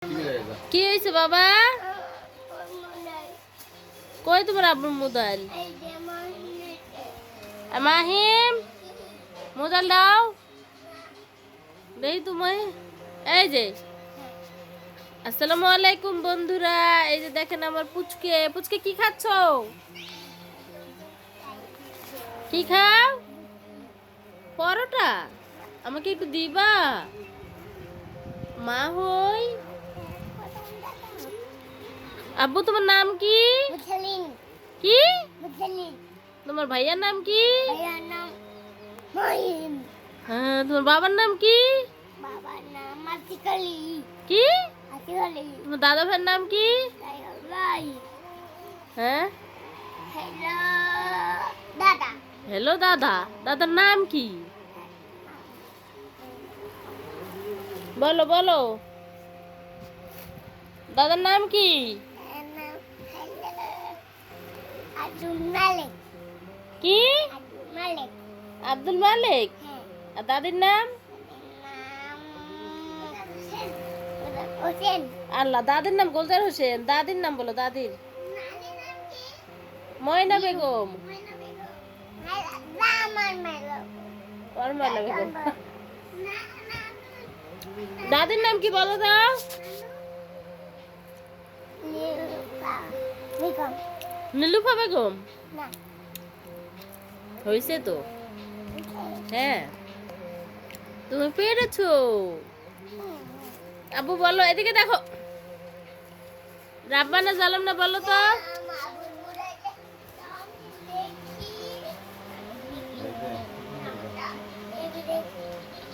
কি হয়েছে বাবা? কই তোমার আব্বুর মোবাইল? মাহিম মোবাইল দাও দেই তোমায়। এই যে আসসালামু আলাইকুম বন্ধুরা, এই যে দেখেন আমার পুচকে। পুচকে কি খাচ্ছ? কি খাও? পরোটা? আমাকে একটু দিবা? মা হই। আব্বু তোমার নাম কি? কি? তোমার ভাইয়ার নাম কি? হ্যাঁ, তোমার বাবার নাম কি? কি? তোমার দাদা ভাইয়ের নাম কি? হ্যাঁ, হ্যালো দাদা। দাদার নাম কি? বলো বলো, দাদার নাম কি? কি? আব্দুল মালিক। আর দাদির নাম? আল্লাহ, দাদির নাম গোলজার হোসেন। দাদির নাম বলো, দাদির। ময়না বেগম। ময়না বেগম। দাদির নাম কি বলো দাও? নীলুফা বেগম। হয়েছে তো। হ্যাঁ, তুমি পেরেছো। আব্বু বলো, এদিকে দেখো। রাব্বানা জালাম না বলো তো।